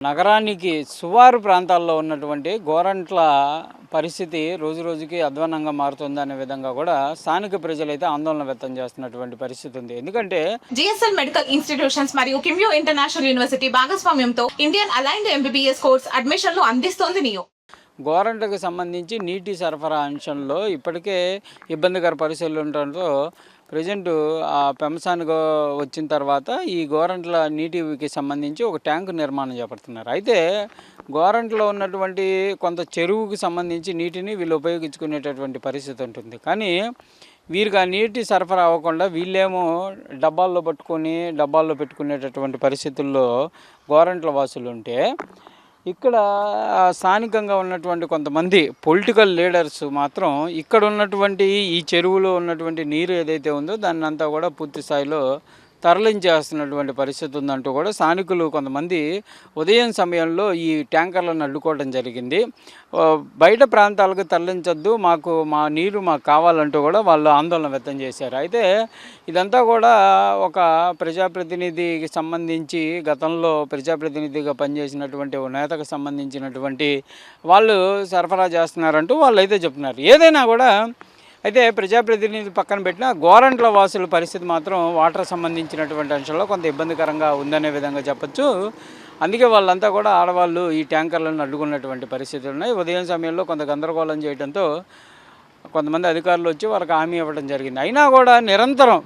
నగరానికి సువారు ప్రాంతాల్లో ఉన్నటువంటి గోరంట్ల పరిస్థితి రోజురోజుకి అధ్వాన్నంగా మారుతుందనే విధంగా కూడా స్థానిక ప్రజలైతే ఆందోళన వ్యక్తం చేస్తున్నటువంటి పరిస్థితి ఉంది. ఎందుకంటే జిఎస్ఎల్ మెడికల్ ఇన్స్టిట్యూషన్స్ మరియు కిమ్యూ ఇంటర్నేషనల్ యూనివర్సిటీ భాగస్వామ్యంతో ఇండియన్ అలైన్డ్ ఎంబీబీఎస్ కోర్స్ అడ్మిషన్లు అందిస్తోంది నియో. గోరంట్లకు సంబంధించి నీటి సరఫరా అంశంలో ఇప్పటికే ఇబ్బందికర పరిస్థితులు ఉండటంతో ప్రజెంట్ ఆ పెంసానికి వచ్చిన తర్వాత ఈ గోరంట్ల నీటికి సంబంధించి ఒక ట్యాంకు నిర్మాణం చేపడుతున్నారు. అయితే గోరంట్లో ఉన్నటువంటి కొంత చెరువుకి సంబంధించి నీటిని వీళ్ళు ఉపయోగించుకునేటటువంటి పరిస్థితి ఉంటుంది. కానీ వీరికి ఆ నీటి సరఫరా అవ్వకుండా వీళ్ళేమో డబ్బాల్లో పెట్టుకునేటటువంటి పరిస్థితుల్లో గోరంట్ల వాసులు ఉంటే, ఇక్కడ స్థానికంగా ఉన్నటువంటి కొంతమంది పొలిటికల్ లీడర్స్ మాత్రం ఇక్కడ ఉన్నటువంటి ఈ చెరువులో ఉన్నటువంటి నీరు ఏదైతే ఉందో దాన్ని అంతా కూడా పూర్తి స్థాయిలో తరలించేస్తున్నటువంటి పరిస్థితి ఉందంటూ కూడా స్థానికులు కొంతమంది ఉదయం సమయంలో ఈ ట్యాంకర్లను అడ్డుకోవడం జరిగింది. బయట ప్రాంతాలకు తరలించొద్దు, మా నీరు మాకు కావాలంటూ కూడా వాళ్ళు ఆందోళన వ్యక్తం చేశారు. అయితే ఇదంతా కూడా ఒక ప్రజాప్రతినిధికి సంబంధించి గతంలో ప్రజాప్రతినిధిగా పనిచేసినటువంటి ఓ నేతకు సంబంధించినటువంటి వాళ్ళు సరఫరా చేస్తున్నారంటూ వాళ్ళు అయితే చెప్తున్నారు. ఏదైనా కూడా అయితే ప్రజాప్రతినిధి పక్కన పెట్టిన గోరంట్ల వాసుల పరిస్థితి మాత్రం వాటర్ సంబంధించినటువంటి అంశంలో కొంత ఇబ్బందికరంగా ఉందనే విధంగా చెప్పచ్చు. అందుకే వాళ్ళంతా కూడా ఆడవాళ్ళు ఈ ట్యాంకర్లను అడ్డుకున్నటువంటి పరిస్థితులు ఉన్నాయి. ఉదయం సమయంలో కొంత గందరగోళం చేయడంతో కొంతమంది అధికారులు వచ్చి వాళ్ళకి హామీ ఇవ్వడం జరిగింది. అయినా కూడా నిరంతరం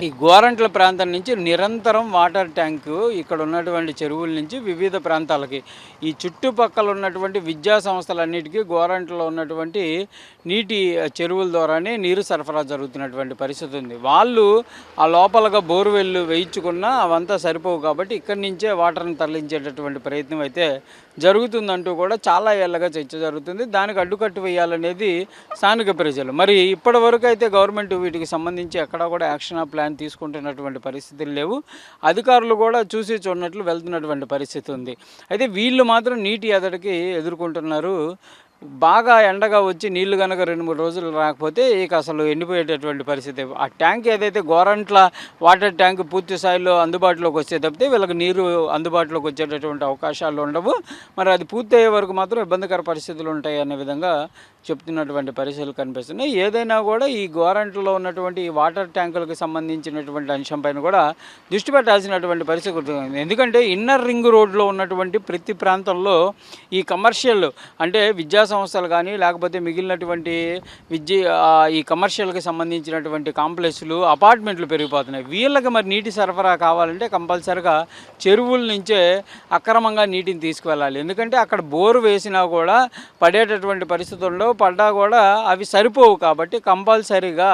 ఈ గోరంట్ల ప్రాంతం నుంచి నిరంతరం వాటర్ ట్యాంకు ఇక్కడ ఉన్నటువంటి చెరువుల నుంచి వివిధ ప్రాంతాలకి ఈ చుట్టుపక్కల ఉన్నటువంటి విద్యా సంస్థలన్నిటికీ గోరంట్లలో ఉన్నటువంటి నీటి చెరువుల ద్వారానే నీరు సరఫరా జరుగుతున్నటువంటి పరిస్థితి ఉంది. వాళ్ళు ఆ లోపలగా బోర్వెల్లు వేయించుకున్నా అవంతా సరిపోవు కాబట్టి ఇక్కడి నుంచే వాటర్ని తరలించేటటువంటి ప్రయత్నం అయితే జరుగుతుందంటూ కూడా చాలా ఏళ్ళగా చర్చ జరుగుతుంది. దానికి అడ్డుకట్టు వేయాలనేది స్థానిక ప్రజలు. మరి ఇప్పటి వరకు అయితే గవర్నమెంట్ వీటికి సంబంధించి ఎక్కడా కూడా యాక్షన్ ప్లాన్ తీసుకుంటున్నటువంటి పరిస్థితులు లేవు. అధికారులు కూడా చూసి చూడనట్లు వెళ్తున్నటువంటి పరిస్థితి ఉంది. అయితే వీళ్ళు మాత్రం నీటి ఎద్దడికి ఎదుర్కొంటున్నారు. బాగా ఎండగా వచ్చి నీళ్లు కనుక 2-3 రోజులు రాకపోతే ఇక అసలు ఎండిపోయేటటువంటి పరిస్థితి. ఆ ట్యాంక్ ఏదైతే గోరంట్ల వాటర్ ట్యాంక్ పూర్తి స్థాయిలో అందుబాటులోకి వస్తే తప్పితే వీళ్ళకి నీరు అందుబాటులోకి వచ్చేటటువంటి అవకాశాలు ఉండవు. మరి అది పూర్తి అయ్యే వరకు మాత్రం ఇబ్బందికర పరిస్థితులు ఉంటాయి అనే విధంగా చెప్తున్నటువంటి పరిస్థితులు కనిపిస్తున్నాయి. ఏదైనా కూడా ఈ గోరంట్లలో ఉన్నటువంటి ఈ వాటర్ ట్యాంకులకు సంబంధించినటువంటి అంశంపైన కూడా దృష్టి పెట్టాల్సినటువంటి పరిస్థితి ఉంటుంది. ఎందుకంటే ఇన్నర్ రింగ్ రోడ్లో ఉన్నటువంటి ప్రతి ప్రాంతంలో ఈ కమర్షియల్ అంటే విద్యా సంస్థలు కానీ లేకపోతే మిగిలినటువంటి ఈ కమర్షియల్కి సంబంధించినటువంటి కాంప్లెక్స్లు అపార్ట్మెంట్లు పెరిగిపోతున్నాయి. వీళ్ళకి మరి నీటి సరఫరా కావాలంటే కంపల్సరిగా చెరువుల నుంచే అక్రమంగా నీటిని తీసుకువెళ్ళాలి. ఎందుకంటే అక్కడ బోరు వేసినా కూడా పడేటటువంటి పరిస్థితుల్లో పడ్డా కూడా అవి సరిపోవు కాబట్టి కంపల్సరీగా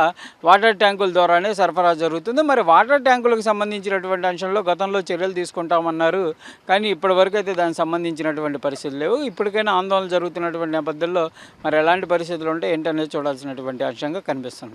వాటర్ ట్యాంకుల ద్వారానే సరఫరా జరుగుతుంది. మరి వాటర్ ట్యాంకులకు సంబంధించినటువంటి అంశంలో గతంలో చర్యలు తీసుకుంటామన్నారు, కానీ ఇప్పటివరకు అయితే దానికి సంబంధించినటువంటి పరిస్థితులు లేవు. ఇప్పటికైనా ఆందోళన జరుగుతున్నటువంటి నేపథ్యంలో మరి ఎలాంటి పరిస్థితులు ఉంటే ఏంటనేది చూడాల్సినటువంటి అంశంగా కనిపిస్తుంది.